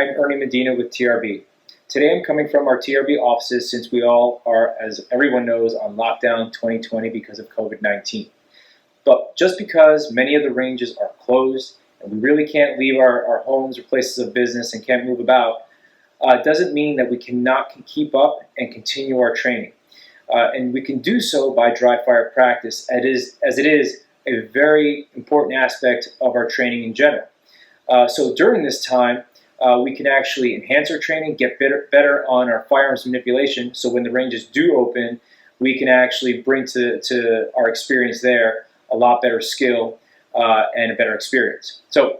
I'm Ernie Medina with TRB. Today I'm coming from our TRB offices since we all are, as everyone knows, on lockdown 2020 because of COVID-19. But just because many of the ranges are closed and we really can't leave our homes or places of business and can't move about, doesn't mean that we cannot keep up and continue our training. And we can do so by dry fire practice, as it is a very important aspect of our training in general. So during this time, we can actually enhance our training, get better on our firearms manipulation, so when the ranges do open, we can actually bring to our experience there a lot better skill and a better experience. So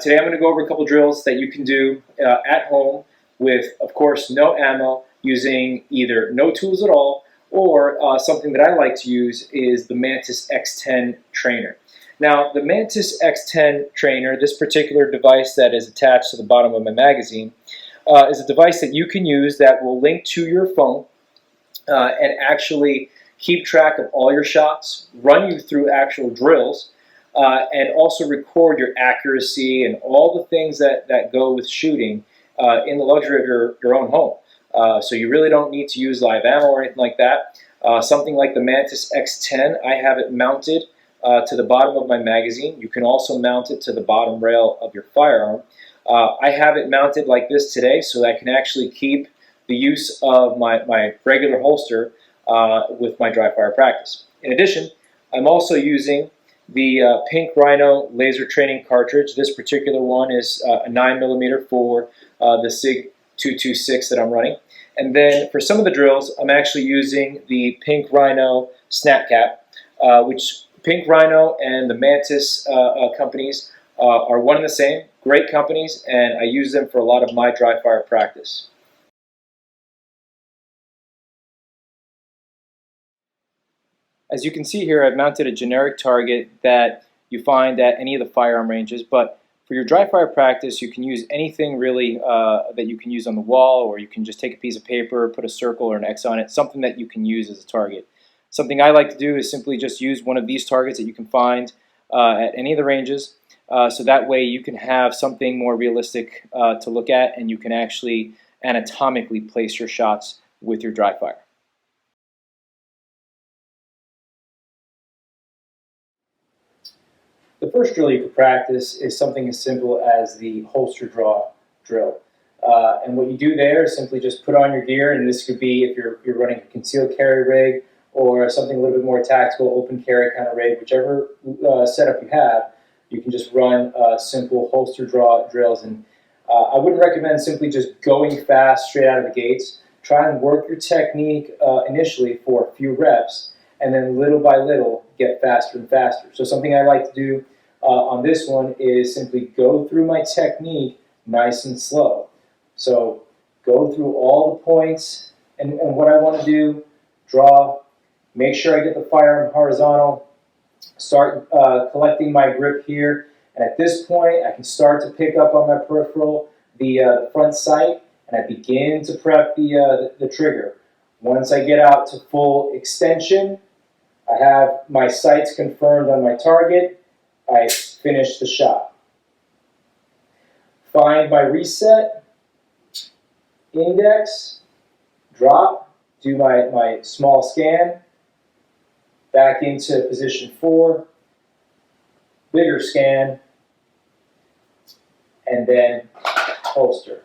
today I'm going to go over a couple drills that you can do at home with, of course, no ammo, using either no tools at all, or something that I like to use is the Mantis X10 trainer. Now, the Mantis X10 trainer, this particular device that is attached to the bottom of my magazine, is a device that you can use that will link to your phone and actually keep track of all your shots, run you through actual drills, and also record your accuracy and all the things that go with shooting in the luxury of your own home. So you really don't need to use live ammo or anything like that. Something like the Mantis X10, I have it mounted to the bottom of my magazine. You can also mount it to the bottom rail of your firearm. I have it mounted like this today so that I can actually keep the use of my regular holster with my dry fire practice. In addition, I'm also using the Pink Rhino laser training cartridge. This particular one is a 9mm for the SIG 226 that I'm running. And then for some of the drills, I'm actually using the Pink Rhino snap cap, which Pink Rhino and the Mantis companies are one and the same. Great companies, and I use them for a lot of my dry fire practice. As you can see here, I've mounted a generic target that you find at any of the firearm ranges, but for your dry fire practice, you can use anything really that you can use on the wall, or you can just take a piece of paper, put a circle or an X on it, something that you can use as a target. Something I like to do is simply just use one of these targets that you can find at any of the ranges, so that way you can have something more realistic to look at, and you can actually anatomically place your shots with your dry fire. The first drill you could practice is something as simple as the holster draw drill. And what you do there is simply just put on your gear, and this could be if you're running a concealed carry rig or something a little bit more tactical, open carry kind of rig, whichever setup you have, you can just run simple holster draw drills. And I wouldn't recommend simply just going fast straight out of the gates. Try and work your technique initially for a few reps, and then little by little get faster and faster. So something I like to do on this one is simply go through my technique nice and slow. So go through all the points, and what I want to do, draw, make sure I get the firearm horizontal, start collecting my grip here, and at this point I can start to pick up on my peripheral, the front sight, and I begin to prep the trigger. Once I get out to full extension, I have my sights confirmed on my target, I finish the shot. Find my reset, index, drop, do my small scan, back into position 4, bigger scan, and then holster.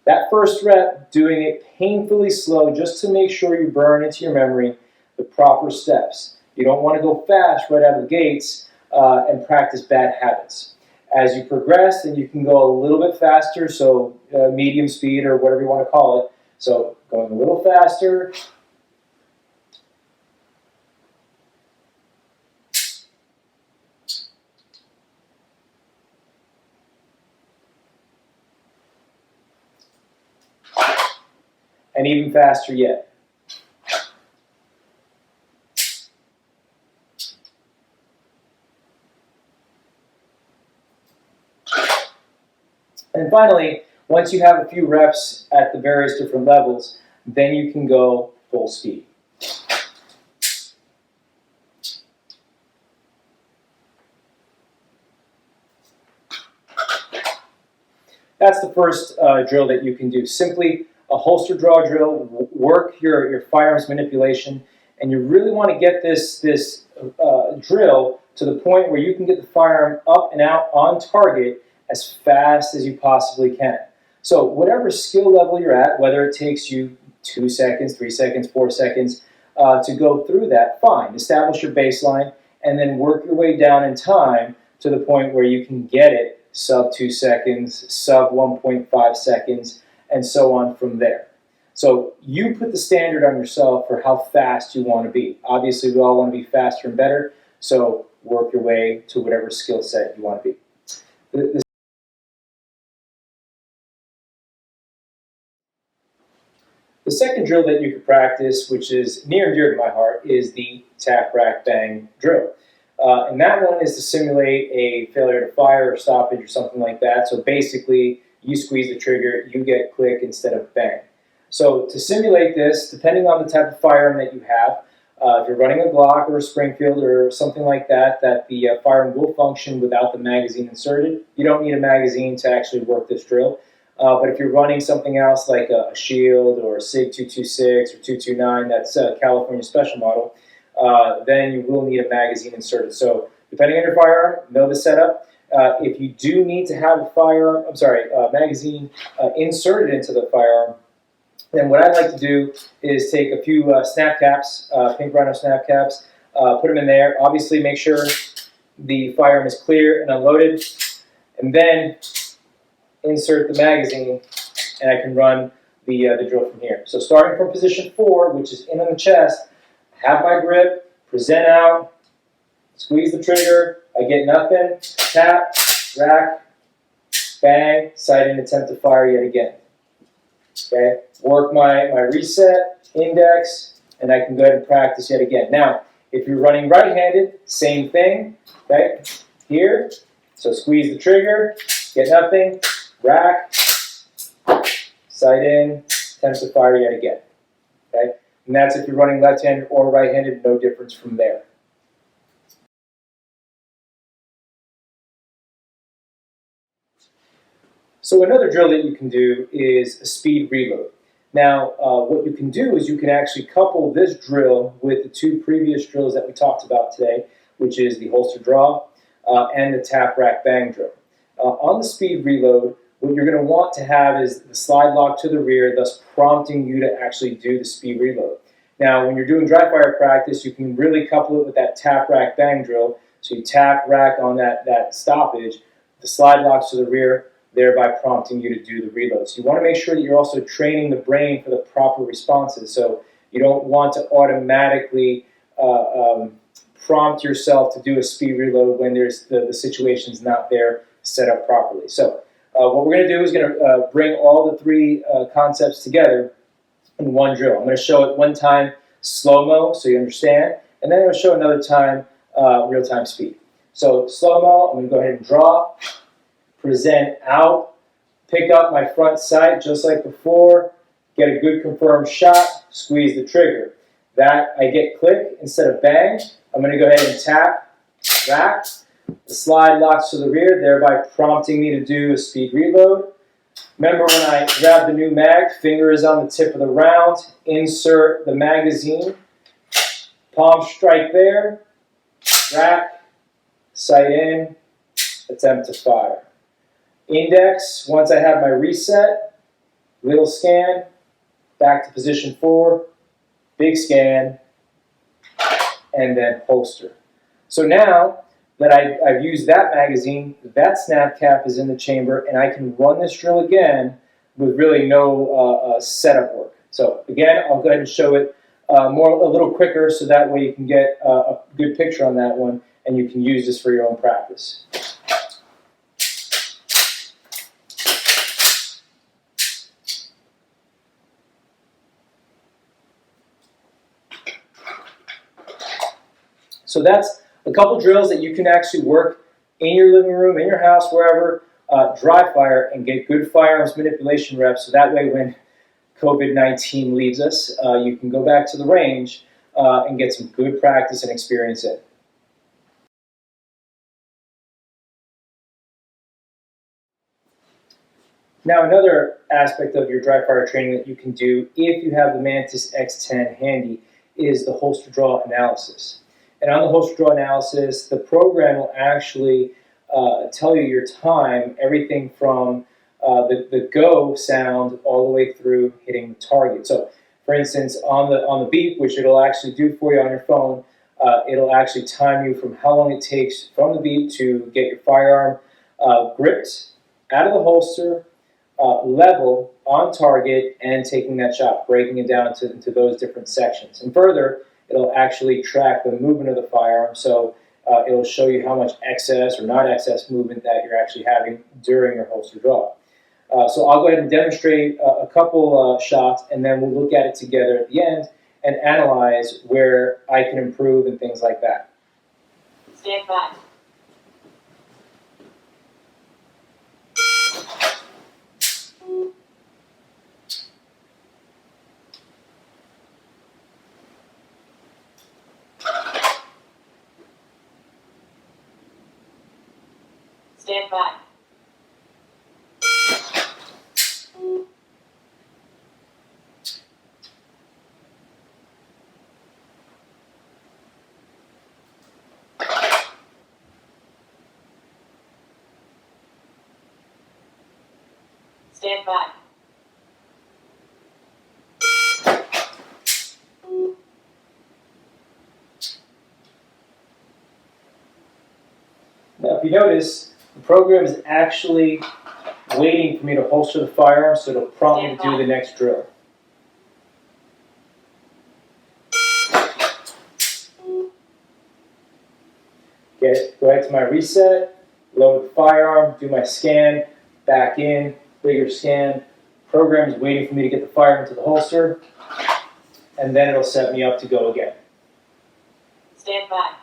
That first rep, doing it painfully slow just to make sure you burn into your memory the proper steps. You don't want to go fast right out of the gates and practice bad habits. As you progress, then you can go a little bit faster, so medium speed or whatever you want to call it. So going a little faster. And even faster yet. And finally, once you have a few reps at the various different levels, then you can go full speed. that's the first drill that you can do. Simply a holster draw drill, work your firearms manipulation, and you really want to get this drill to the point where you can get the firearm up and out on target as fast as you possibly can. So whatever skill level you're at, whether it takes you 2 seconds, 3 seconds, 4 seconds to go through that, fine. Establish your baseline and then work your way down in time to the point where you can get it sub 2 seconds, sub 1.5 seconds, and so on from there. So you put the standard on yourself for how fast you want to be. Obviously, we all want to be faster and better, so work your way to whatever skill set you want to be. The second drill that you could practice, which is near and dear to my heart, is the tap, rack, bang drill. And that one is to simulate a failure to fire or stoppage or something like that. So basically, you squeeze the trigger, you get click instead of bang. So to simulate this, depending on the type of firearm that you have, if you're running a Glock or a Springfield or something like that, the firearm will function without the magazine inserted. You don't need a magazine to actually work this drill. But if you're running something else like a Shield or a SIG 226 or 229, that's a California special model, then you will need a magazine inserted. So depending on your firearm, know the setup. If you do need to have a magazine inserted into the firearm, then what I'd like to do is take a few snap caps, pink rhino snap caps, put them in there. Obviously make sure the firearm is clear and unloaded, and then insert the magazine, and I can run the drill from here. So starting from position 4, which is in on the chest, have my grip, present out, squeeze the trigger, I get nothing, tap, rack, bang, sight in, attempt to fire yet again. Okay, work my reset, index, and I can go ahead and practice yet again. Now, if you're running right-handed, same thing, okay, here, so squeeze the trigger, get nothing, rack, sight in, attempt to fire yet again. Okay? And that's if you're running left-handed or right-handed, no difference from there. So another drill that you can do is a speed reload. Now, what you can do is you can actually couple this drill with the 2 previous drills that we talked about today, which is the holster draw and the tap, rack, bang drill. On the speed reload, what you're going to want to have is the slide lock to the rear, thus prompting you to actually do the speed reload. Now, when you're doing dry fire practice, you can really couple it with that tap, rack, bang drill. So you tap, rack on that stoppage, the slide locks to the rear, thereby prompting you to do the reload. So you want to make sure that you're also training the brain for the proper responses. So you don't want to automatically prompt yourself to do a speed reload when the situation's not there set up properly. So what we're going to do is going to bring all the 3 concepts together in one drill. I'm going to show it one time slow-mo so you understand, and then I'm going to show another time real-time speed. So slow-mo, I'm going to go ahead and draw, present out, pick up my front sight just like before, get a good confirmed shot, squeeze the trigger. That I get click instead of bang. I'm going to go ahead and tap, rack. The slide locks to the rear, thereby prompting me to do a speed reload. Remember when I grab the new mag, finger is on the tip of the round, insert the magazine, palm strike there, rack, sight in, attempt to fire. Index, once I have my reset, little scan, back to position 4, big scan, and then holster. So now that I've used that magazine, that snap cap is in the chamber, and I can run this drill again with really no setup work. So again, I'll go ahead and show it a little quicker so that way you can get a good picture on that one, and you can use this for your own practice. So that's a couple drills that you can actually work in your living room, in your house, wherever, dry fire and get good firearms manipulation reps. So that way when COVID-19 leaves us, you can go back to the range and get some good practice and experience in. Now, another aspect of your dry fire training that you can do if you have the Mantis X10 handy is the holster draw analysis. And on the holster draw analysis, the program will actually tell you your time, everything from the go sound all the way through hitting the target. So, for instance, on the beep, which it'll actually do for you on your phone, it'll actually time you from how long it takes from the beep to get your firearm gripped out of the holster, level, on target, and taking that shot, breaking it down into those different sections. And further, it'll actually track the movement of the firearm, so it'll show you how much excess or not excess movement that you're actually having during your holster draw. So I'll go ahead and demonstrate a couple shots, and then we'll look at it together at the end and analyze where I can improve and things like that. Stand by. Stand by. Stand by. Now, if you notice, the program is actually waiting for me to holster the firearm, so it'll prompt me to do the next drill. Okay, go ahead to my reset, load the firearm, do my scan, back in, bigger scan. Program is waiting for me to get the firearm into the holster, and then it'll set me up to go again. Stand by.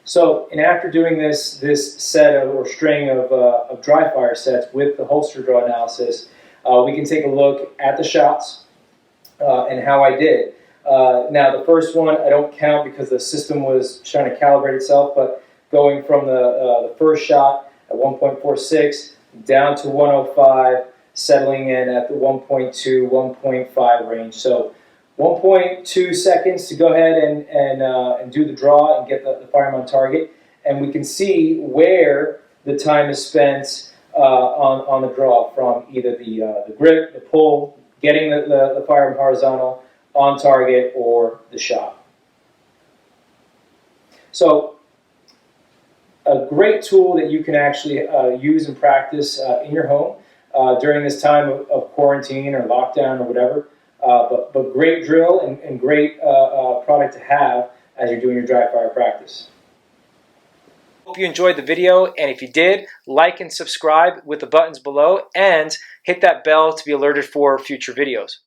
So, and after doing this set of, or string of dry fire sets with the holster draw analysis, we can take a look at the shots and how I did. Now, the first one I don't count because the system was trying to calibrate itself, but going from the first shot at 1.46 down to 105, settling in at the 1.2, 1.5 range. So 1.2 seconds to go ahead and do the draw and get the firearm on target. And we can see where the time is spent on the draw, from either the grip, the pull, getting the firearm horizontal, on target, or the shot. So a great tool that you can actually use and practice in your home during this time of quarantine or lockdown or whatever. But great drill and great product to have as you're doing your dry fire practice. Hope you enjoyed the video, and if you did, like and subscribe with the buttons below, and hit that bell to be alerted for future videos.